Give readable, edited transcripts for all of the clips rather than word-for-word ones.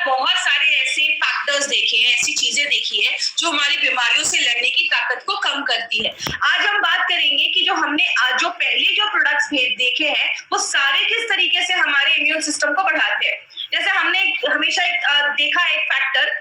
बहुत सारे ऐसे फैक्टर्स देखे हैं, ऐसी चीजें देखी है जो हमारी बीमारियों से लड़ने की ताकत को कम करती है। आज हम बात करेंगे कि जो हमने आज जो पहले जो प्रोडक्ट्स देखे हैं वो सारे किस तरीके से हमारे इम्यून सिस्टम को बढ़ाते हैं। जैसे हमने हमेशा देखा है एक फैक्टर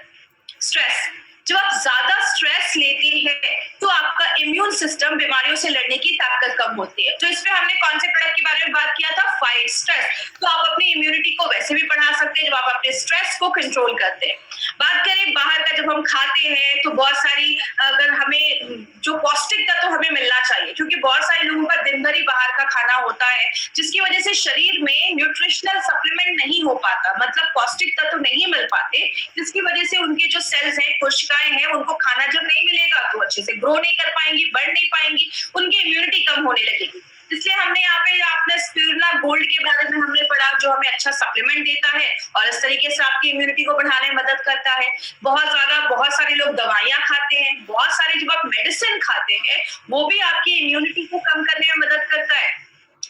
स्ट्रेस। जब आप ज्यादा स्ट्रेस लेते हैं तो आपका इम्यून सिस्टम बीमारियों से लड़ने की ताकत कम होती है। तो इसमें हमने कौन से प्रोडक्ट के बारे में बात किया था, फाइट स्ट्रेस। तो आप अपनी इम्यूनिटी को वैसे भी बढ़ा सकते हैं जब आप अपने स्ट्रेस को कंट्रोल करते हैं। बात करें बाहर का, जब हम खाते हैं तो बहुत सारी, अगर हमें जो पौष्टिक तत्व हमें मिलना चाहिए, क्योंकि बहुत सारे लोगों का दिन भर ही बाहर का खाना होता है जिसकी वजह से शरीर में न्यूट्रिशनल सप्लीमेंट नहीं हो पाता, मतलब पौष्टिक तत्व नहीं मिल पाते, जिसकी वजह से उनके जो सेल्स हैं, कोशिकाएं हैं, उनको खाना जब नहीं मिलेगा तो अच्छे से ग्रो नहीं कर पाएंगी, बढ़ नहीं पाएंगी, उनकी इम्यूनिटी कम होने लगेगी। इसलिए हमने यहाँ पे अपने स्पिरुलिना गोल्ड के बारे में हमने पढ़ा, जो हमें अच्छा सप्लीमेंट देता है और इस तरीके से आपकी इम्यूनिटी को बढ़ाने में मदद करता है। बहुत सारे लोग दवाइयां खाते हैं, बहुत सारे जब आप मेडिसिन खाते हैं वो भी आपकी इम्यूनिटी को कम करने में मदद करता है।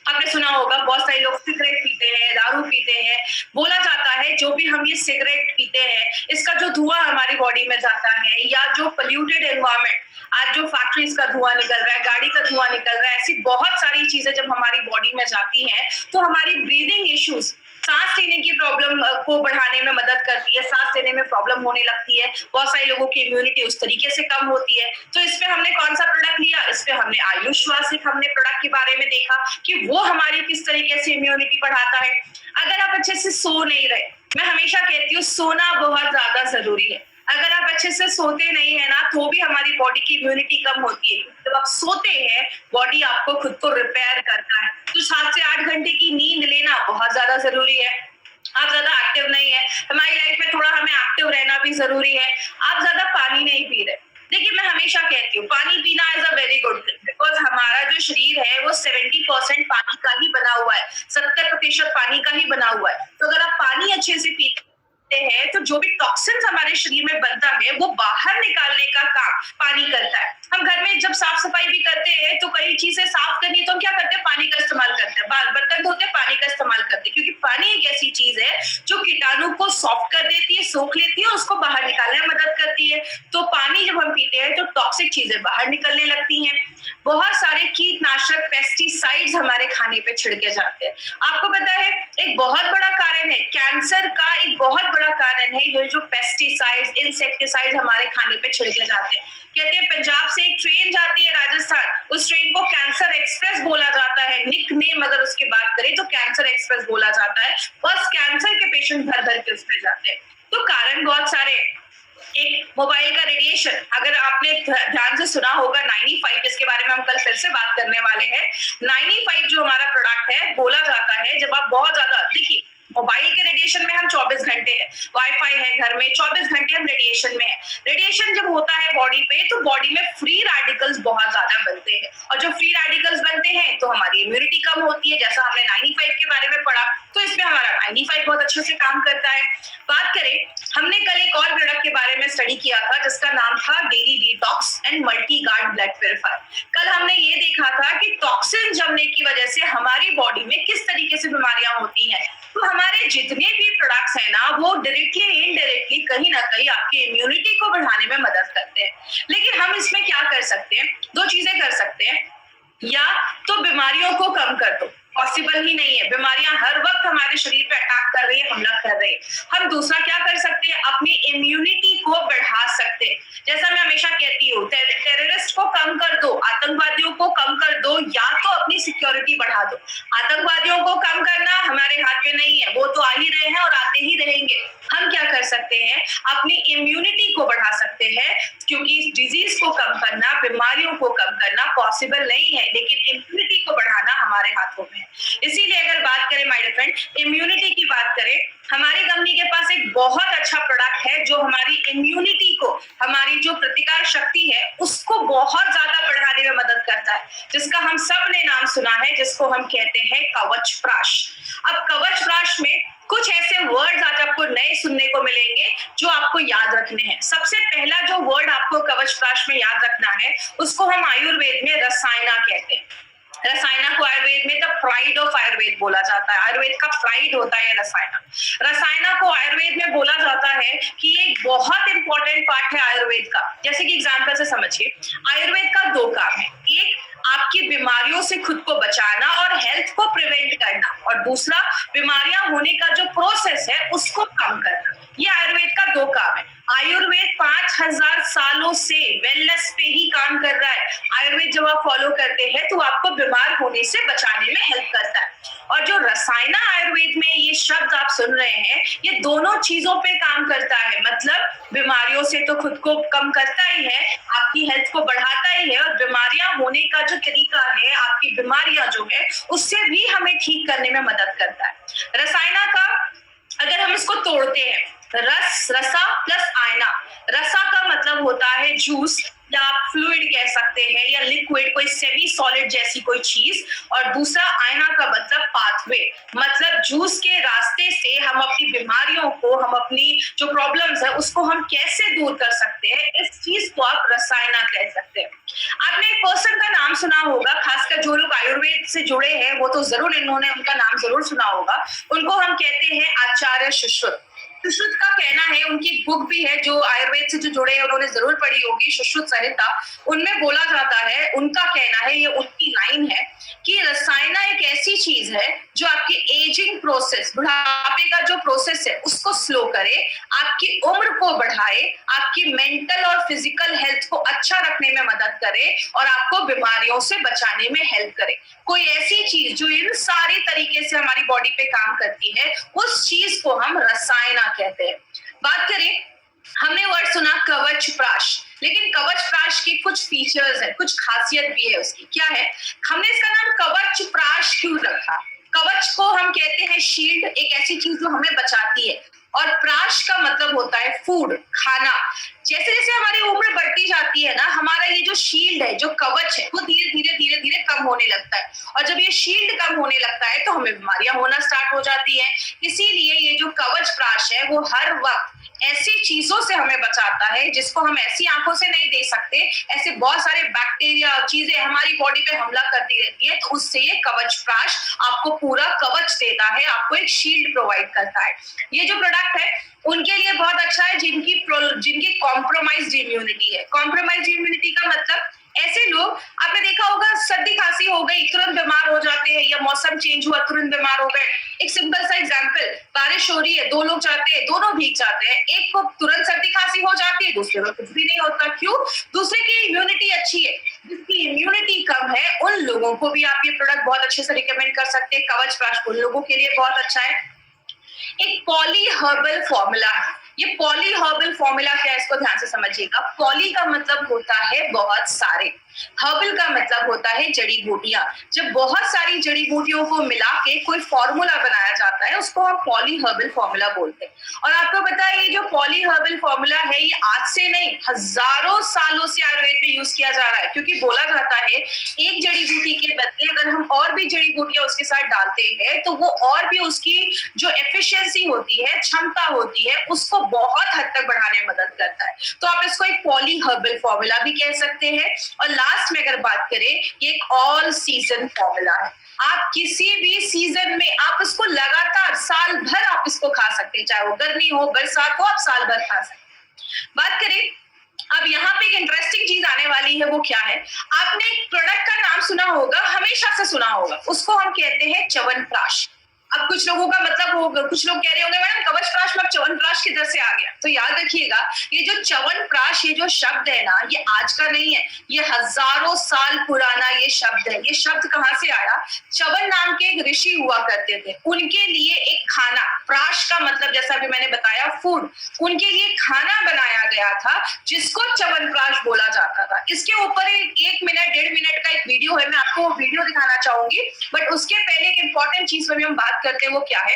आपने सुना होगा बहुत सारे लोग सिगरेट पीते हैं, दारू पीते हैं। बोला जाता है जो भी हम ये सिगरेट पीते हैं इसका जो धुआं हमारी बॉडी में जाता है, या जो पोल्यूटेड एनवायरनमेंट, आज जो फैक्ट्रीज का धुआं निकल रहा है, गाड़ी का धुआं निकल रहा है, ऐसी बहुत सारी चीजें जब हमारी बॉडी में जाती हैं तो हमारी ब्रीदिंग इश्यूज, सांस लेने की प्रॉब्लम को बढ़ाने में मदद करती है, सांस लेने में प्रॉब्लम होने लगती है। बहुत सारे लोगों की इम्यूनिटी उस तरीके से कम होती है। तो इसमें हमने कौन सा प्रोडक्ट लिया, इसमें हमने आयुश्वासिक हमने प्रोडक्ट के बारे में देखा कि वो हमारी किस तरीके से इम्यूनिटी बढ़ाता है। अगर आप अच्छे से सो नहीं रहे, मैं हमेशा कहती हूँ सोना बहुत ज्यादा जरूरी है। अगर आप अच्छे से सोते नहीं है ना तो भी हमारी बॉडी की इम्यूनिटी कम होती है। जब आप सोते हैं बॉडी आपको खुद को रिपेयर करता है। तो 7 से 8 घंटे की नींद लेना बहुत ज्यादा जरूरी है। आप ज्यादा एक्टिव नहीं है, हमारी लाइफ में थोड़ा हमें एक्टिव रहना भी जरूरी है। आप ज्यादा पानी नहीं पी रहे, देखिए मैं हमेशा कहती हूँ पानी पीना is a very good thing, because हमारा जो शरीर है वो 70% पानी का ही बना हुआ है, 70% पानी का ही बना हुआ है। तो अगर आप पानी अच्छे से पीते हैं तो जो भी टॉक्सिन्स हमारे शरीर में बनता है वो बाहर निकालने का काम पानी करता है। हम घर में जब साफ सफाई भी करते हैं तो कई चीजें साफ करनी है तो हम क्या करते हैं, पानी का इस्तेमाल करते हैं, बर्तन धोते पानी का इस्तेमाल करते हैं, क्योंकि पानी एक ऐसी चीज है जो कीटाणु को सॉफ्ट कर देती है, सोख लेती है, उसको बाहर निकालने में मदद करती है। तो पानी जब हम पीते हैं तो टॉक्सिक चीजें बाहर निकलने लगती हैं। बहुत सारे कीटनाशक पेस्टिसाइड्स हमारे खाने पे छिड़के जाते हैं। आपको पता है एक बहुत बड़ा कारण है कैंसर का, एक बहुत बड़ा कारण है ये जो पेस्टिसाइड्स, इंसेक्टिसाइड्स हमारे खाने पे छिड़के जाते हैं। कहते हैं पंजाब से एक ट्रेन जाती है राजस्थान, उस ट्रेन को कैंसर एक्सप्रेस बोला जाता है, निक नेम अगर उसकी बात करें तो कैंसर एक्सप्रेस बोला जाता है। बस कैंसर के पेशेंट भर भर के उसमें जाते हैं। तो कारण बहुत सारे, एक मोबाइल का रेडिएशन, अगर आपने ध्यान से सुना होगा 95, इसके बारे में हम कल फिर से बात करने वाले हैं। 95 जो हमारा प्रोडक्ट है, बोला जाता है जब आप बहुत ज्यादा, देखिए मोबाइल के रेडिएशन में हम 24 घंटे है, वाईफाई है घर में, 24 घंटे हम रेडिएशन में है। रेडिएशन जब होता है बॉडी पे तो बॉडी में फ्री रेडिकल्स बहुत ज्यादा बनते हैं, और जो फ्री रेडिकल्स बनते हैं तो हमारी इम्यूनिटी कम होती है, जैसा हमने 95 के बारे में पढ़ा। तो इसमें हमारा 95 बहुत अच्छे से काम करता है। बात करें, हमने कल एक और प्रोडक्ट के बारे में स्टडी किया था जिसका नाम था daily detox and multi guard blood purifier. कल हमने ये देखा था कि टॉक्सिन जमने की वजह से हमारी बॉडी में किस तरीके से बीमारियां होती हैं। तो हमारे जितने भी प्रोडक्ट्स हैं ना वो डायरेक्टली इनडायरेक्टली कहीं ना कहीं आपकी इम्यूनिटी को बढ़ाने में मदद करते हैं। लेकिन हम इसमें क्या कर सकते हैं, 2 चीजें कर सकते हैं, या तो बीमारियों को कम कर दो, पॉसिबल ही नहीं है, बीमारियां हर वक्त हमारे शरीर पे अटैक कर रही है, हमला कर रही है। हम दूसरा क्या कर सकते हैं, अपनी इम्यूनिटी को बढ़ा सकते हैं। जैसा मैं हमेशा कहती हूँ, टेररिस्ट को कम कर दो, आतंकवादियों को कम कर दो, या तो अपनी सिक्योरिटी बढ़ा दो। आतंकवादियों को कम करना हमारे हाथ में नहीं है, वो तो आ ही रहे हैं और आते ही रहेंगे। हम क्या कर सकते हैं, अपनी इम्यूनिटी को बढ़ा सकते हैं, क्योंकि डिजीज को कम करना, बीमारियों को कम करना पॉसिबल नहीं है, लेकिन इम्यूनिटी को बढ़ाना हमारे हाथों में है। इसीलिए अगर बात करें माय डियर फ्रेंड, इम्यूनिटी की बात करें, हमारी कंपनी के पास एक बहुत अच्छा प्रोडक्ट है जो हमारी इम्यूनिटी को, हमारी जो प्रतिकार शक्ति है उसको बहुत ज्यादा बढ़ाने में मदद करता है, जिसका हम सब ने नाम सुना है, जिसको हम कहते हैं कवच प्राश। अब कवच प्राश में कुछ ऐसे वर्ड्स आज आपको नए सुनने को मिलेंगे जो आपको याद रखने हैं। सबसे पहला जो वर्ड आपको कवच प्राश में याद रखना है उसको हम आयुर्वेद में रसायना कहते हैं। रसायना को आयुर्वेद में द प्राइड ऑफ आयुर्वेद बोला जाता है। आयुर्वेद का प्राइड होता है रसायना। रसायना को आयुर्वेद में बोला जाता है कि ये एक बहुत इंपॉर्टेंट पार्ट है आयुर्वेद का। जैसे कि एग्जांपल से समझिए, आयुर्वेद का 2 काम है, एक आपकी बीमारियों से खुद को बचाना और हेल्थ को प्रिवेंट करना, और दूसरा बीमारियां होने का जो प्रोसेस है उसको कम करना। ये आयुर्वेद का 2 काम है। आयुर्वेद 5000 सालों से वेलनेस पे ही काम कर रहा है। आयुर्वेद जब आप फॉलो करते हैं तो आपको बीमार होने से बचाने में हेल्प करता है। और जो रसायना आयुर्वेद में ये शब्द आप सुन रहे हैं, ये दोनों चीजों पे काम करता है। मतलब बीमारियों से तो खुद को कम करता ही है, आपकी हेल्थ को बढ़ाता ही है, और बीमारियां होने का जो तरीका है, आपकी बीमारियां जो है उससे भी हमें ठीक करने में मदद करता है। रसायना का अगर हम इसको तोड़ते हैं, रसा प्लस आयना। रसा का मतलब होता है जूस, या आप फ्लूइड कह सकते हैं, या लिक्विड, कोई सेमी सॉलिड जैसी कोई चीज। और दूसरा आयना का मतलब पाथवे, मतलब जूस के रास्ते से हम अपनी बीमारियों को, हम अपनी जो प्रॉब्लम्स है उसको हम कैसे दूर कर सकते हैं, इस चीज को आप रसायना कह सकते हैं। आपने एक पर्सन का नाम सुना होगा, खासकर जो लोग आयुर्वेद से जुड़े हैं वो तो जरूर इन्होंने उनका नाम जरूर सुना होगा। उनको हम कहते हैं आचार्य सुश्रुत। सुश्रुत का कहना है, उनकी एक बुक भी है जो आयुर्वेद से जो जुड़े हैं उन्होंने जरूर पढ़ी होगी, सुश्रुत संहिता। उनमें बोला जाता है, उनका कहना है, ये उनकी लाइन है कि रसायना एक ऐसी चीज है जो आपकी एजिंग प्रोसेस, बुढ़ापे का जो प्रोसेस है उसको स्लो करे, आपकी उम्र को बढ़ाए, आपकी मेंटल और फिजिकल हेल्थ को अच्छा रखने में मदद करे, और आपको बीमारियों से बचाने में हेल्प करे। कोई ऐसी चीज जो इन सारे तरीके से हमारी बॉडी पे काम करती है, उस चीज को हम रसायना कहते हैं। बात करें, हमने वर्ड सुना कवच प्राश, लेकिन कवच प्राश के कुछ फीचर्स है, कुछ खासियत भी है उसकी। क्या है? हमने इसका नाम कवच प्राश क्यों रखा? कवच को हम कहते हैं शील्ड, एक ऐसी चीज जो हमें बचाती है, और प्राश का मतलब होता है फूड, खाना। जैसे जैसे हमारी उम्र बढ़ती जाती है ना, हमारा ये जो शील्ड है, जो कवच है, वो धीरे धीरे धीरे धीरे कम होने लगता है, और जब ये शील्ड कम होने लगता है तो हमें बीमारियां होना स्टार्ट हो जाती है। इसीलिए ये जो कवच प्राश है वो हर वक्त ऐसी चीजों से हमें बचाता है जिसको हम ऐसी आंखों से नहीं देख सकते। ऐसे बहुत सारे बैक्टीरिया, चीजें हमारी बॉडी पे हमला करती रहती है, तो उससे ये कवच प्राश आपको पूरा कवच देता है, आपको एक शील्ड प्रोवाइड करता है। ये जो प्रोडक्ट है उनके लिए बहुत अच्छा है जिनकी कॉम्प्रोमाइज्ड इम्यूनिटी है। कॉम्प्रोमाइज्ड इम्यूनिटी का मतलब ऐसे लोग, आपने देखा होगा सर्दी खांसी हो गई तुरंत बीमार हो जाते हैं, या मौसम चेंज हुआ तुरंत बीमार हो गए। एक सिंपल सा एग्जांपल, बारिश हो रही है, 2 लोग जाते हैं, दोनों भीग जाते हैं, एक को तुरंत सर्दी खांसी हो जाती है, दूसरे को कुछ भी नहीं होता। क्यों? दूसरे की इम्यूनिटी अच्छी है। जिसकी इम्यूनिटी कम है उन लोगों को भी आप ये प्रोडक्ट बहुत अच्छे से रिकमेंड कर सकते हैं। कवच प्राश उन लोगों के लिए बहुत अच्छा है। एक पॉली हर्बल फॉर्मूला है। ये पॉली हर्बल फॉर्मूला क्या है, इसको ध्यान से समझिएगा। पॉली का मतलब होता है बहुत सारे, हर्बल का मतलब होता है जड़ी बूटियां। जब बहुत सारी जड़ी बूटियों को मिला के कोई फॉर्मूला बनाया जाता है उसको हम पॉली हर्बल फॉर्मूला बोलते हैं। और आपको पता है ये जो पॉली हर्बल फॉर्मूला है ये आज से नहीं, हजारों सालों से आयुर्वेद में यूज किया जा रहा है। क्योंकि बोला जाता है एक जड़ी बूटी के बदले अगर हम और भी जड़ी बूटियां उसके साथ डालते हैं तो वो और भी उसकी जो एफिशिएंसी होती है, क्षमता होती है, उसको बहुत हद तक बढ़ाने में मदद करता है। तो आप इसको एक पॉली हर्बल फॉर्मूला भी कह सकते हैं। और लास्ट में अगर बात करें, ये एक ऑल सीजन फॉर्मूला है। आप किसी भी सीजन में आप इसको लगातार साल भर आप इसको खा सकते हैं, चाहे वो गर्मी हो, बरसात हो, आप साल भर खा सकते हैं। बात करें, अब यहाँ पे एक इंटरेस्टिंग चीज आने वाली है, वो क्या है? आपने एक प्रोडक्ट का नाम सुना होगा, हमेशा से सुना होगा, उसको हम कहते हैं च्यवनप्राश। अब कुछ लोगों का मतलब होगा, कुछ लोग कह रहे होंगे मैडम कवचप्राश में च्यवनप्राश किधर से आ गया? तो याद रखिएगा, ये जो च्यवनप्राश, ये जो शब्द है ना, ये आज का नहीं है, ये हजारों साल पुराना ये शब्द है। ये शब्द कहाँ से आया? च्यवन नाम के एक ऋषि हुआ करते थे, उनके लिए एक खाना, प्राश का मतलब जैसा भी मैंने बताया फूड, उनके लिए खाना बनाया गया था जिसको च्यवनप्राश बोला जाता था। इसके ऊपर 1 मिनट 1.5 मिनट का एक वीडियो है, मैं आपको वो वीडियो दिखाना चाहूंगी। बट उसके पहले एक इंपॉर्टेंट चीज पर भी हम बात करते हैं, वो क्या है?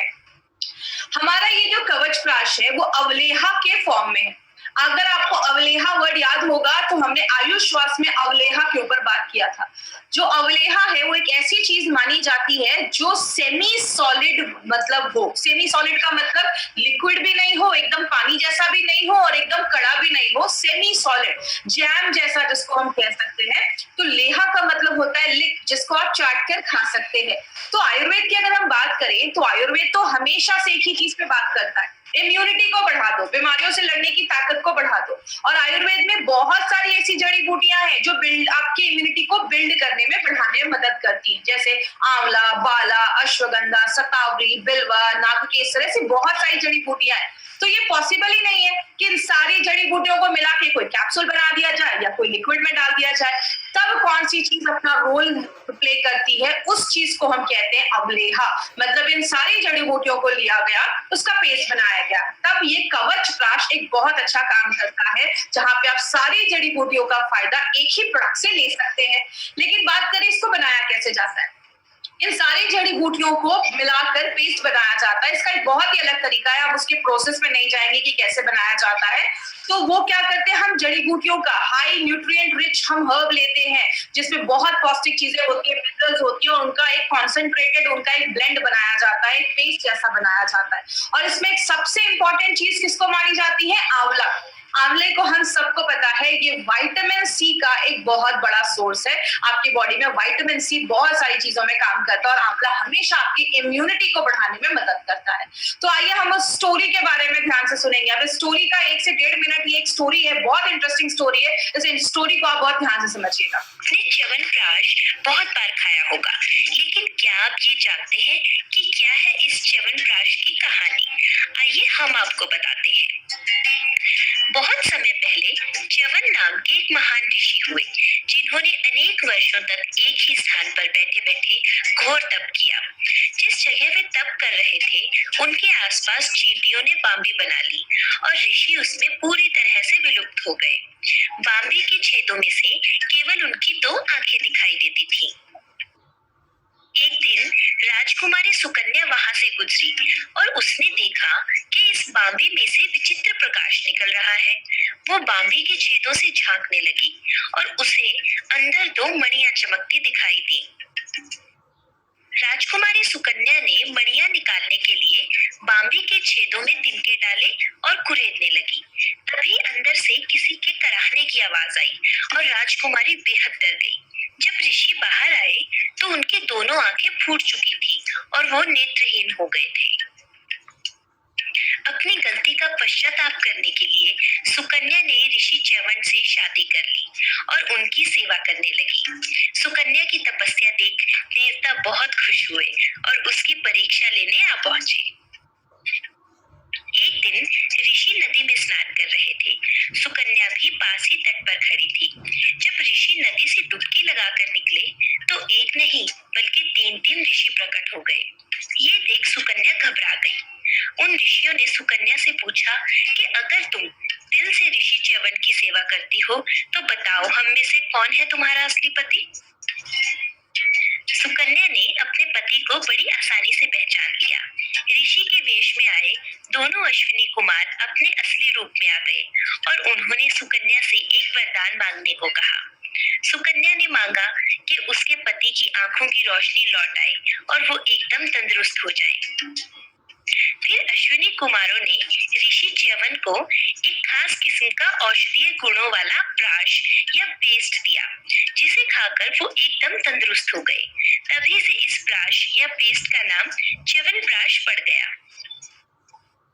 हमारा ये जो कवचप्राश है वो अवलेहा के फॉर्म में है। अगर आपको अवलेहा वर्ड याद होगा तो हमने आयुष श्वास में अवलेहा के ऊपर बात किया था। जो अवलेहा है वो एक ऐसी चीज मानी जाती है जो सेमी सॉलिड मतलब हो। सेमी सॉलिड का मतलब लिक्विड भी नहीं हो, एकदम पानी जैसा भी नहीं हो, और एकदम कड़ा भी नहीं हो, सेमी सॉलिड, जैम जैसा जिसको हम कह सकते हैं। तो लेहा का मतलब होता है लिक, जिसको आप चाट कर खा सकते हैं। तो आयुर्वेद की अगर हम बात करें तो आयुर्वेद तो हमेशा से एक ही चीज पे बात करता है, इम्यूनिटी को बढ़ा दो, बीमारियों से लड़ने की ताकत को बढ़ा दो। और आयुर्वेद में बहुत सारी ऐसी जड़ी बूटियां हैं जो बिल्ड आपकी इम्यूनिटी को बिल्ड करने में, बढ़ाने में मदद करती हैं, जैसे आंवला, बाला, अश्वगंधा, शतावरी, बिल्वा, नागकेसर, ऐसी बहुत सारी जड़ी बूटियां हैं। तो ये पॉसिबल ही नहीं है कि इन सारी जड़ी बूटियों को मिला के कोई कैप्सूल बना दिया जाए या कोई लिक्विड में डाल दिया जाए। तब कौन सी चीज अपना रोल प्ले करती है, उस चीज को हम कहते हैं अवलेहा। मतलब इन सारी जड़ी बूटियों को लिया गया, उसका पेस्ट बनाया गया, तब ये कवच प्राश एक बहुत अच्छा काम करता है, जहां पे आप सारी जड़ी बूटियों का फायदा एक ही प्रोडक्ट से ले सकते हैं। लेकिन बात करें इसको बनाया कैसे जाता है, इन सारी जड़ी बूटियों को मिलाकर पेस्ट बनाया जाता है। इसका एक बहुत ही अलग तरीका है, हम उसके प्रोसेस में नहीं जाएंगे कि कैसे बनाया जाता है। तो वो क्या करते हैं, हम जड़ी बूटियों का हाई न्यूट्रिएंट रिच हम हर्ब लेते हैं, जिसमें बहुत पौष्टिक चीजें होती है, मिनरल्स होती है, और उनका एक कॉन्सेंट्रेटेड, उनका एक ब्लेंड बनाया जाता है, एक पेस्ट जैसा बनाया जाता है। और इसमें एक सबसे इंपॉर्टेंट चीज किसको मानी जाती है, आंवला। आंवले को हम सबको पता है ये विटामिन सी का एक बहुत बड़ा सोर्स है। आपकी बॉडी में विटामिन सी बहुत सारी चीजों में काम करता है, और आंवला हमेशा आपकी इम्यूनिटी को बढ़ाने में मदद करता है। तो आइए हम उस स्टोरी के बारे में ध्यान से सुनेंगे। अब इस स्टोरी का 1 से 1.5 मिनट ये एक स्टोरी है, बहुत इंटरेस्टिंग स्टोरी है, इस स्टोरी को आप बहुत ध्यान से समझिएगा। आपने च्यवनप्राश बहुत बार खाया होगा, लेकिन क्या आप ये जानते हैं कि क्या है इस च्यवनप्राश की कहानी? आइए हम आपको बताते हैं। बहुत समय पहले च्यवन नाम के एक महान ऋषि हुए, जिन्होंने अनेक वर्षों तक एक ही स्थान पर बैठे बैठे घोर तप किया। जिस जगह वे तप कर रहे थे, उनके आसपास चींटियों ने बांबी बना ली और ऋषि उसमें पूरी तरह से विलुप्त हो गए। बांबी के छेदों में से केवल उनकी 2 आंखें दिखाई देती थीं। एक दिन राजकुमारी सुकन्या वहां से गुजरी और उसने देखा कि इस बांबी में से विचित्र प्रकाश निकल रहा है। वो बांबी के छेदों से झांकने लगी और उसे अंदर 2 मणियां चमकती दिखाई दी। राजकुमारी सुकन्या ने मणियां निकालने के लिए बांबी के छेदों में तिनके डाले और कुरेदने लगी। तभी अंदर से किसी के कराहने की आवाज आई और राजकुमारी बेहद डर गई। जब ऋषि बाहर आए तो उनकी दोनों आंखें फूट चुकी थी और वो नेत्रहीन हो गए थे। अपनी गलती का पश्चाताप करने के लिए सुकन्या ने ऋषि च्यवन से शादी कर ली और उनकी सेवा करने लगी। सुकन्या की तपस्या देख देवता बहुत खुश हुए और उसकी परीक्षा लेने आ पहुंचे। एक दिन ऋषि नदी में स्नान कर रहे थे। सुकन्या भी पास ही तट पर खड़ी थी। जब ऋषि नदी से डुबकी लगाकर निकले तो एक नहीं बल्कि 3 ऋषि प्रकट हो गए। ये देख सुकन्या घबरा गई। उन ऋषियों ने सुकन्या से पूछा कि अगर तुम दिल से ऋषि च्यवन की सेवा करती हो तो बताओ, हम में से कौन है तुम्हारा असली पति? सुकन्या ने अपने पति को बड़ी आसानी से पहचान लिया। ऋषि के वेश में आए दोनों अश्विनी कुमार अपने असली रूप में आ गए और उन्होंने सुकन्या से एक वरदान मांगने को कहा। सुकन्या ने मांगा कि उसके पति की आंखों की रोशनी लौट आए और वो एकदम तंदुरुस्त हो जाए। फिर अश्विनी कुमारों ने ऋषि च्यवन को एक खास किस्म का औषधीय गुणों वाला प्राश या पेस्ट दिया, जिसे खाकर वो एकदम तंदुरुस्त हो गए। तभी से इस प्राश या पेस्ट का नाम च्यवनप्राश पड़ गया।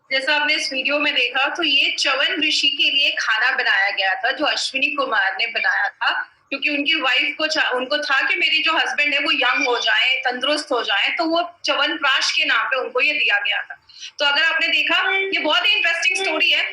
जैसा आपने इस वीडियो में देखा, तो ये च्यवन ऋषि के लिए खाना बनाया गया था जो अश्विनी कुमार ने बनाया था, क्योंकि उनकी वाइफ को उनको था कि मेरी जो हस्बैंड है वो यंग हो जाए, तंदुरुस्त हो जाए, तो वो च्यवनप्राश के नाम पे उनको ये दिया गया था। तो अगर आपने देखा, ये बहुत ही इंटरेस्टिंग स्टोरी है।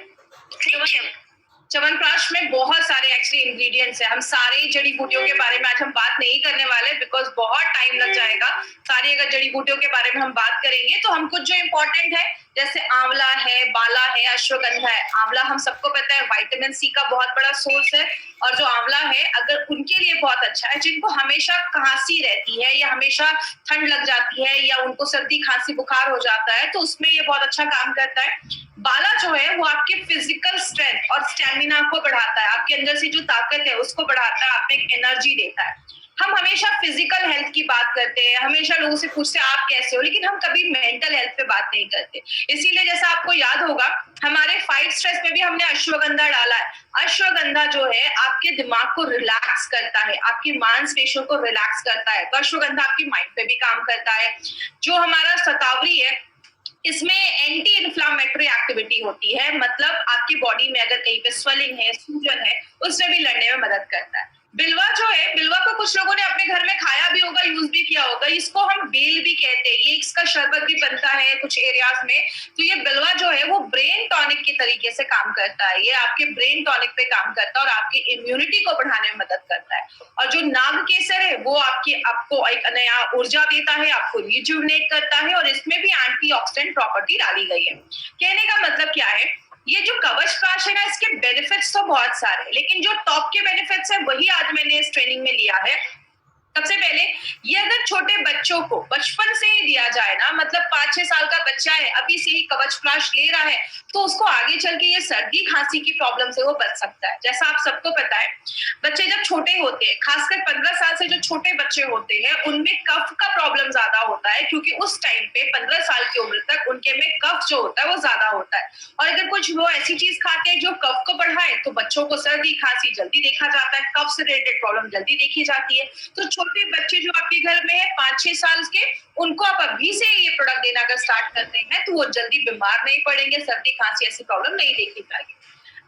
च्यवनप्राश में बहुत सारे एक्चुअली इंग्रेडिएंट्स हैं। हम सारे जड़ी बूटियों के बारे में आज हम बात नहीं करने वाले, बिकॉज बहुत टाइम लग जाएगा। सारी अगर जड़ी बूटियों के बारे में हम बात करेंगे तो हम कुछ जो इम्पोर्टेंट है, जैसे आंवला है, बाला है, अश्वगंधा है। आंवला हम सबको पता है विटामिन सी का बहुत बड़ा सोर्स है, और जो आंवला है अगर उनके लिए बहुत अच्छा है, जिनको हमेशा खांसी रहती है या हमेशा ठंड लग जाती है या उनको सर्दी खांसी बुखार हो जाता है, तो उसमें ये बहुत अच्छा काम करता है। बाला जो है वो आपके फिजिकल स्ट्रेंथ और स्टेमिना को बढ़ाता है, आपके अंदर से जो ताकत है उसको बढ़ाता है, आपको एक एनर्जी देता है। हम हमेशा फिजिकल हेल्थ की बात करते हैं, हमेशा लोगों से पूछते हैं आप कैसे हो, लेकिन हम कभी मेंटल हेल्थ पे बात नहीं करते। इसीलिए जैसा आपको याद होगा, हमारे फाइट स्ट्रेस में भी हमने अश्वगंधा डाला है। अश्वगंधा जो है आपके दिमाग को रिलैक्स करता है, आपकी मांसपेशियों को रिलैक्स करता है। तो अश्वगंधा आपकी माइंड पे भी काम करता है। जो हमारा शतावरी है, इसमें एंटी इन्फ्लामेटरी एक्टिविटी होती है, मतलब आपकी बॉडी में अगर कहीं पे स्वेलिंग है, सूजन है, उससे भी लड़ने में मदद करता है। बिलवा जो है, बिलवा को कुछ लोगों ने अपने घर में खाया भी होगा, यूज भी किया होगा। इसको हम बेल भी कहते हैं। ये इसका शरबत भी बनता है कुछ एरियाज में। तो ये बिलवा जो है वो ब्रेन टॉनिक के तरीके से काम करता है। ये आपके ब्रेन टॉनिक पे काम करता है और आपकी इम्यूनिटी को बढ़ाने में मदद करता है। और जो नाग केसर है वो आपको एक नया ऊर्जा देता है, आपको रिजुवनेट करता है, और इसमें भी एंटीऑक्सीडेंट प्रॉपर्टी डाली गई है। कहने का मतलब क्या है, ये जो कवच प्राश है ना, इसके बेनिफिट्स तो बहुत सारे, लेकिन जो टॉप के बेनिफिट्स है वही आज मैंने इस ट्रेनिंग में लिया है। सबसे पहले, ये अगर छोटे बच्चों को बचपन से ही दिया जाए ना, मतलब 5-6 साल का बच्चा है, अभी से ही कवच प्राश ले रहा है, तो उसको आगे चल के ये सर्दी खांसी की प्रॉब्लम से वो बच सकता है। जैसा आप सबको पता है, बच्चे जब छोटे होते हैं, खासकर 15 साल से जो छोटे बच्चे होते हैं, उनमें कफ का प्रॉब्लम ज्यादा होता है, क्योंकि उस टाइम पे 15 साल की उम्र तक उनके में कफ जो होता है वो ज्यादा होता है। और अगर कुछ वो ऐसी चीज खाते हैं जो कफ को बढ़ाए, तो बच्चों को सर्दी खांसी जल्दी देखा जाता है, कफ से रिलेटेड प्रॉब्लम जल्दी देखी जाती है। तो छोटे बच्चे जो आपके घर में है 5-6 साल के, उनको आप अभी से ये प्रोडक्ट देना अगर स्टार्ट करते हैं, तो वो जल्दी बीमार नहीं पड़ेंगे, सर्दी खांसी ऐसी प्रॉब्लम नहीं देखी जाएगी।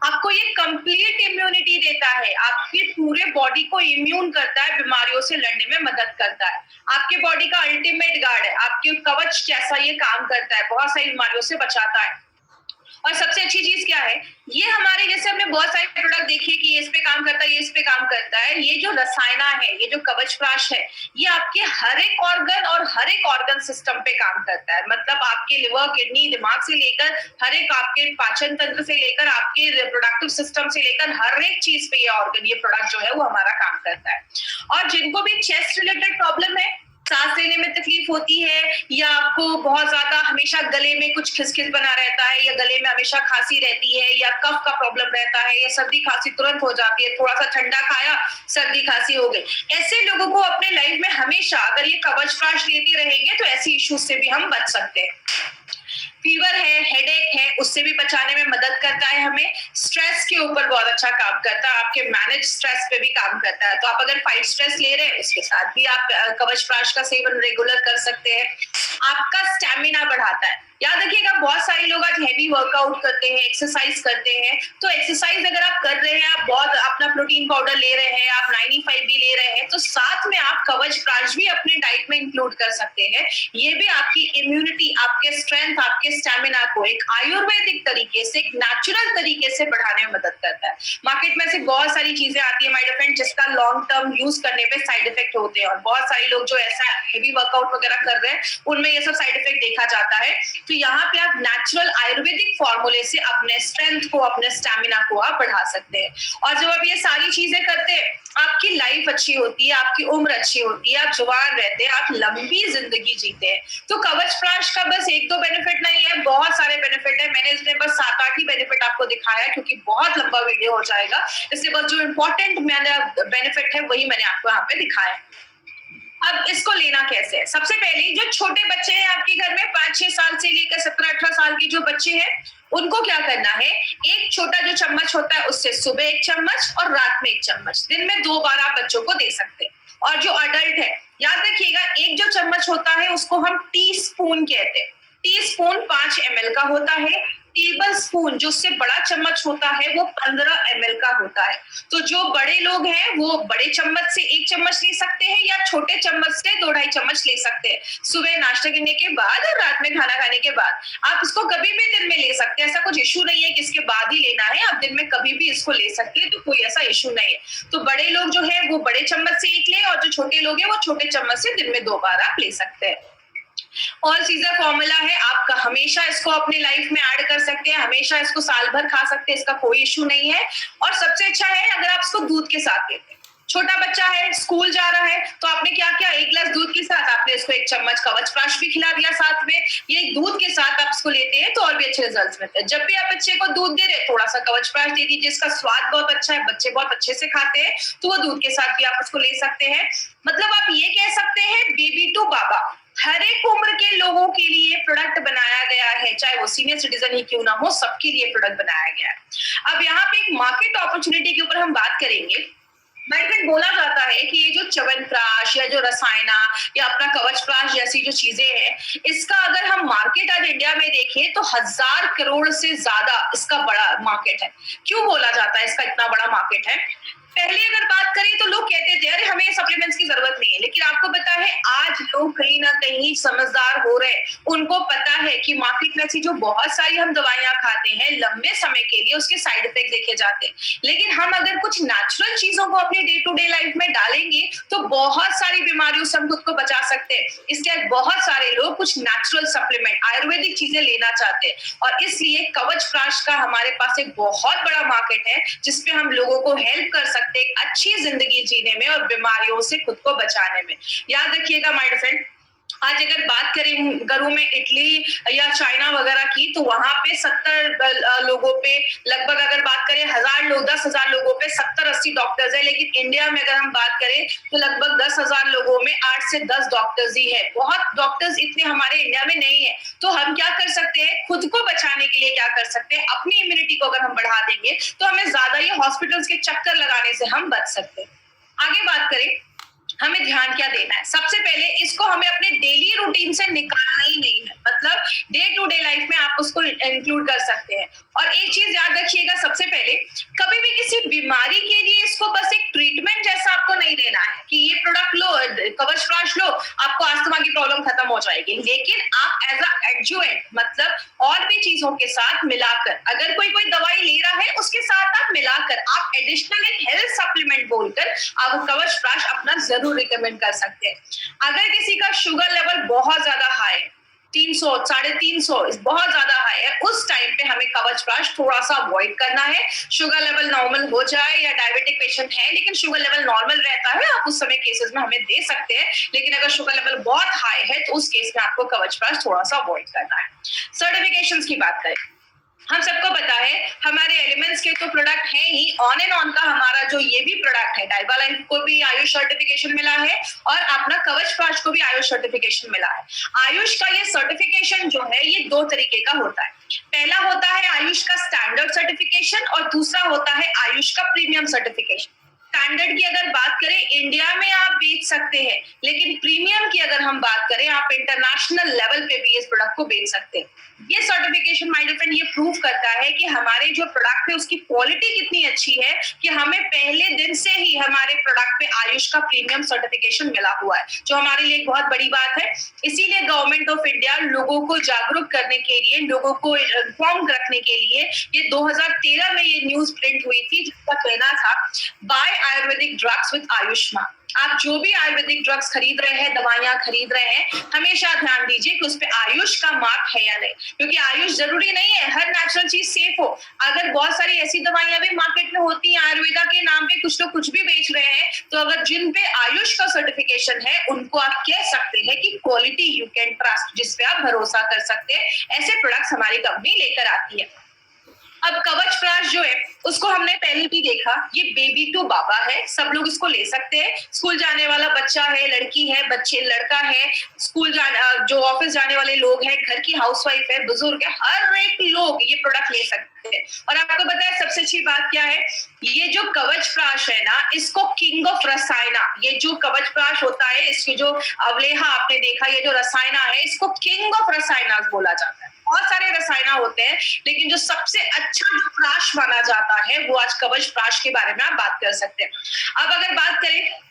आपको ये कंप्लीट इम्यूनिटी देता है, आपके पूरे बॉडी को इम्यून करता है, बीमारियों से लड़ने में मदद करता है। आपके बॉडी का अल्टीमेट गार्ड है, आपके कवच जैसा ये काम करता है, बहुत सारी बीमारियों से बचाता है। और सबसे अच्छी चीज क्या है, ये हमारे, जैसे हमने बहुत सारे प्रोडक्ट देखे कि ये इस पे काम करता है, ये इस पे काम करता है, ये जो रसायना है, ये जो कवच प्राश है, ये आपके हर एक ऑर्गन और हर एक ऑर्गन सिस्टम पे काम करता है। मतलब आपके लिवर, किडनी, दिमाग से लेकर हर एक, आपके पाचन तंत्र से लेकर आपके रिप्रोडक्टिव सिस्टम से लेकर हर एक चीज पे ये ऑर्गन, ये प्रोडक्ट जो है वो हमारा काम करता है। और जिनको भी चेस्ट रिलेटेड प्रॉब्लम है, सांस लेने में तकलीफ होती है, या आपको बहुत ज्यादा हमेशा गले में कुछ खिसखिस बना रहता है, या गले में हमेशा खांसी रहती है, या कफ का प्रॉब्लम रहता है, या सर्दी खांसी तुरंत हो जाती है, थोड़ा सा ठंडा खाया सर्दी खांसी हो गई, ऐसे लोगों को अपने लाइफ में हमेशा अगर ये कवच प्राश लेते रहेंगे तो ऐसी इश्यूज से भी हम बच सकते हैं। फीवर है, हेडेक है, उससे भी बचाने में मदद करता है हमें। स्ट्रेस के ऊपर बहुत अच्छा काम करता है, आपके मैनेज स्ट्रेस पे भी काम करता है। तो आप अगर फाइट स्ट्रेस ले रहे हैं, उसके साथ भी आप कवच प्राश का सेवन रेगुलर कर सकते हैं। आपका स्टैमिना बढ़ाता है। याद रखिएगा, बहुत सारे लोग आज हैवी वर्कआउट करते हैं, एक्सरसाइज करते हैं, तो एक्सरसाइज अगर आप कर रहे हैं, आप बहुत अपना प्रोटीन पाउडर ले रहे हैं, आप 95 भी ले रहे हैं, तो साथ में आप कवच प्राश भी अपने डाइट में इंक्लूड कर सकते हैं। ये भी आपकी इम्यूनिटी, आपके स्ट्रेंथ, आपके स्टैमिना को एक आयुर्वेदिक तरीके से, एक नेचुरल तरीके से बढ़ाने में मदद करता है। मार्केट में से बहुत सारी चीजें आती है माय डियर फ्रेंड, जिसका लॉन्ग टर्म यूज करने पे साइड इफेक्ट होते हैं, और बहुत सारे लोग जो ऐसा हेवी वर्कआउट वगैरह कर रहे हैं, उनमें ये सब साइड इफेक्ट देखा जाता है। तो यहाँ पे आप नेचुरल आयुर्वेदिक फॉर्मूले से अपने स्ट्रेंथ को, अपने स्टैमिना को आप बढ़ा सकते हैं। और जब आप ये सारी चीजें करते हैं, आपकी लाइफ अच्छी होती है, आपकी उम्र अच्छी होती है, आप जवान रहते हैं, आप लंबी जिंदगी जीते हैं। तो कवच प्राश का बस 1-2 बेनिफिट नहीं है, बहुत सारे बेनिफिट है। मैंने इसमें बस 7-8 ही बेनिफिट आपको दिखाया, क्योंकि बहुत लंबा वीडियो हो जाएगा, इसलिए बस जो इंपॉर्टेंट मैंने बेनिफिट है वही मैंने आपको यहाँ पे दिखाया। अब इसको लेना कैसे है? सबसे पहले, जो छोटे बच्चे हैं आपके घर में, 5-6 साल से लेकर 17-18 साल के जो बच्चे हैं, उनको क्या करना है, एक छोटा जो चम्मच होता है उससे सुबह 1 चम्मच और रात में 1 चम्मच, दिन में 2 बार आप बच्चों को दे सकते हैं। और जो अडल्ट है, याद रखिएगा, एक जो चम्मच होता है उसको हम टी स्पून कहते हैं। टी स्पून 5 ml का होता है। टेबल स्पून जो उससे बड़ा चम्मच होता है वो 15 ml का होता है। तो जो बड़े लोग हैं वो बड़े चम्मच से 1 चम्मच ले सकते हैं, या छोटे चम्मच से 2-2.5 चम्मच ले सकते हैं, सुबह नाश्ता करने के बाद और रात में खाना खाने के बाद। आप इसको कभी भी दिन में ले सकते हैं, ऐसा कुछ इशू नहीं है कि इसके बाद ही लेना है, आप दिन में कभी भी इसको ले सकते हैं, तो कोई ऐसा इशू नहीं है। तो बड़े लोग जो है वो बड़े चम्मच से 1 ले, और जो छोटे लोग हैं वो छोटे चम्मच से दिन में 2 बार आप ले सकते हैं। ऑल सीजर फॉर्मूला है, आप हमेशा इसको अपने लाइफ में ऐड कर सकते हैं, हमेशा इसको साल भर खा सकते हैं, इसका कोई इशू नहीं है। और सबसे अच्छा है अगर आप इसको दूध के साथ लेते हैं। छोटा बच्चा है, स्कूल जा रहा है, तो आपने क्या किया, 1 गिलास दूध के साथ आपने इसको 1 चम्मच कवच प्राश भी खिला दिया साथ में। ये दूध के साथ आप इसको लेते हैं तो और भी अच्छे रिजल्ट्स मिलते हैं। जब भी आप बच्चे को दूध दे रहे हैं, थोड़ा सा कवच प्राश दे दीजिए, इसका स्वाद बहुत अच्छा है, बच्चे बहुत अच्छे से खाते हैं, तो वो दूध के साथ भी आप उसको ले सकते हैं। मतलब आप ये कह सकते हैं, बेबी टू बाबा, हर एक उम्र के लोगों के लिए प्रोडक्ट बनाया गया है, चाहे वो सीनियर सिटीजन ही क्यों ना हो, सबके लिए प्रोडक्ट बनाया गया है। अब यहाँ पे एक मार्केट अपॉर्चुनिटी के ऊपर हम बात करेंगे। माय फ्रेंड, बोला जाता है कि ये जो च्यवनप्राश या जो रसायना या अपना कवचप्राश जैसी जो चीजें हैं, इसका अगर हम मार्केट आज इंडिया में देखें तो 1000 करोड़ से ज्यादा इसका बड़ा मार्केट है। क्यों बोला जाता है इसका इतना बड़ा मार्केट है? पहले अगर बात करें तो लोग कहते थे अरे हमें सप्लीमेंट्स की जरूरत नहीं है, लेकिन आपको पता है आज लोग कहीं ना कहीं समझदार हो रहे हैं। उनको पता है कि मार्केट में ऐसी जो बहुत सारी हम दवाइयां खाते हैं लंबे समय के लिए, उसके साइड इफेक्ट देखे जाते हैं, लेकिन हम अगर कुछ नेचुरल चीजों को अपनी डे टू डे लाइफ में डालेंगे तो बहुत सारी बीमारियों से हम खुद को बचा सकते हैं। इसलिए बहुत सारे लोग कुछ नेचुरल सप्लीमेंट, आयुर्वेदिक चीजें लेना चाहते हैं, और इसलिए कवचप्राश का हमारे पास एक बहुत बड़ा मार्केट है जिसपे हम लोगों को हेल्प कर सकते हैं एक अच्छी जिंदगी जीने में और बीमारियों से खुद को बचाने में। याद रखिएगा माय फ्रेंड, आज अगर बात करूं मैं इटली या चाइना वगैरह की, तो वहां पे 70 लोगों पे लगभग, अगर बात करें 1000 लोग, 10,000 लोगों पे 70-80 डॉक्टर्स है। लेकिन इंडिया में अगर हम बात करें तो लगभग 10,000 लोगों में 8 से 10 डॉक्टर्स ही है। बहुत डॉक्टर्स इतने हमारे इंडिया में नहीं है। तो हम क्या कर सकते हैं, खुद को बचाने के लिए क्या कर सकते हैं, अपनी इम्यूनिटी को अगर हम बढ़ा देंगे तो हमें ज्यादा ये हॉस्पिटल्स के चक्कर लगाने से हम बच सकते हैं। आगे बात करें, हमें ध्यान क्या देना है? सबसे पहले इसको हमें अपने डेली रूटीन से निकालना ही नहीं है, मतलब डे टू डे लाइफ में आप उसको इंक्लूड कर सकते हैं। और एक चीज याद रखिएगा, सबसे पहले कभी भी किसी बीमारी के लिए इसको बस एक ट्रीटमेंट जैसा आपको नहीं लेना है कि ये प्रोडक्ट लो, कवचप्राश लो, आपको अस्थमा की प्रॉब्लम खत्म हो जाएगी। लेकिन आप एज अ एडजुवेंट, मतलब और भी चीजों के साथ मिलाकर, अगर कोई दवाई ले रहा है उसके साथ आप मिलाकर, आप एडिशनल एक हेल्थ सप्लीमेंट बोलकर आप कवचप्राश अपना जरूर रिकमेंड कर सकते हैं। अगर किसी का शुगर लेवल बहुत ज्यादा हाई है, 300, 350 बहुत ज्यादा हाई है, उस टाइम पे हमें कवचप्राश थोड़ा सा अवॉइड करना है। शुगर लेवल नॉर्मल हो जाए, या डायबिटिक पेशेंट है लेकिन शुगर लेवल नॉर्मल रहता है, आप उस समय केसेस में हमें दे सकते हैं। लेकिन अगर शुगर लेवल बहुत हाई है तो उस केस में आपको कवचप्राश थोड़ा सा अवॉइड करना है। सर्टिफिकेशंस की बात करें, हम सबको पता है हमारे एलिमेंट्स के तो प्रोडक्ट है ही, ऑन एंड ऑन का हमारा जो ये भी प्रोडक्ट है, डाइवालाइन को भी आयुष सर्टिफिकेशन मिला है और अपना कवचप्राश को भी आयुष सर्टिफिकेशन मिला है। आयुष का ये सर्टिफिकेशन जो है ये 2 तरीके का होता है। पहला होता है आयुष का स्टैंडर्ड सर्टिफिकेशन और दूसरा होता है आयुष का प्रीमियम सर्टिफिकेशन। स्टैंडर्ड की अगर बात करें इंडिया में आप बेच सकते हैं, लेकिन प्रीमियम की अगर हम बात करें आप इंटरनेशनल लेवल पे भी इस प्रोडक्ट को बेच सकते हैं। ये सर्टिफिकेशन माय डियर फ्रेंड ये प्रूव करता है कि हमारे जो प्रोडक्ट है उसकी क्वालिटी कितनी अच्छी है कि हमें पहले दिन से ही हमारे प्रोडक्ट पे आयुष का प्रीमियम सर्टिफिकेशन मिला हुआ है, जो हमारे लिए एक बहुत बड़ी बात है। इसीलिए गवर्नमेंट ऑफ इंडिया लोगों को जागरूक करने के लिए, लोगों को इन्फॉर्म रखने के लिए ये 2013 में ये न्यूज प्रिंट हुई थी, जिसका कहना था by Ayurvedic drugs with Ayushman. आप जो भी आयुर्वेदिक ड्रग्स खरीद रहे हैं, दवाइयां खरीद रहे हैं, हमेशा ध्यान दीजिए कि उस पे आयुष का मार्क है या नहीं, क्योंकि आयुष जरूरी नहीं है हर नेचुरल चीज सेफ हो। अगर बहुत सारी ऐसी दवाइयां भी मार्केट में होती हैं आयुर्वेदा के नाम पे, कुछ लोग कुछ भी बेच रहे हैं, तो अगर जिन पे आयुष का सर्टिफिकेशन है उनको आप कह सकते हैं कि क्वालिटी यू कैन ट्रस्ट, जिसपे आप भरोसा कर सकते हैं। ऐसे प्रोडक्ट्स हमारी कंपनी लेकर आती है। अब कवचप्राश जो है उसको हमने पहले भी देखा, ये बेबी टू बाबा है, सब लोग इसको ले सकते हैं। स्कूल जाने वाला बच्चा है, लड़की है, बच्चे लड़का है, स्कूल जो ऑफिस जाने वाले लोग हैं, घर की हाउसवाइफ है, बुजुर्ग है, हर एक लोग ये प्रोडक्ट ले सकते हैं। और आपको पता है सबसे अच्छी बात क्या है, ये जो कवचप्राश है ना, इसको किंग ऑफ रसायना, ये जो कवचप्राश होता है इसके जो अवलेहा आपने देखा, ये जो रसायना है इसको किंग ऑफ रसायना बोला जाता है। बहुत सारे रसायना होते हैं लेकिन जो सबसे अच्छा जो प्राश माना जाता है वो आज कवचप्राश के बारे में आप बात कर सकते हैं। अब अगर बात करें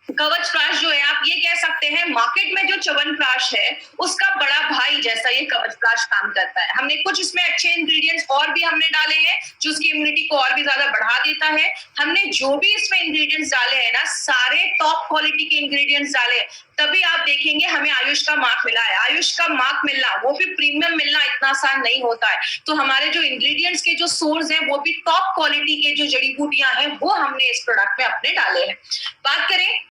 कवचप्राश जो है, आप ये कह सकते हैं मार्केट में जो च्यवनप्राश है उसका बड़ा भाई जैसा ये कवचप्राश काम करता है। हमने कुछ इसमें अच्छे इंग्रेडिएंट्स और भी हमने डाले हैं जो उसकी इम्यूनिटी को और भी ज्यादा बढ़ा देता है। हमने जो भी इसमें इंग्रेडिएंट्स डाले हैं ना, सारे टॉप क्वालिटी के इंग्रेडिएंट्स डाले, तभी आप देखेंगे हमें आयुष का मार्क मिला है। आयुष का मार्क मिलना, वो भी प्रीमियम मिलना इतना आसान नहीं होता है। तो हमारे जो इंग्रेडिएंट्स के जो सोर्स हैं वो भी टॉप क्वालिटी के जो जड़ी बूटियां हैं वो हमने इस प्रोडक्ट में अपने डाले हैं। बात करें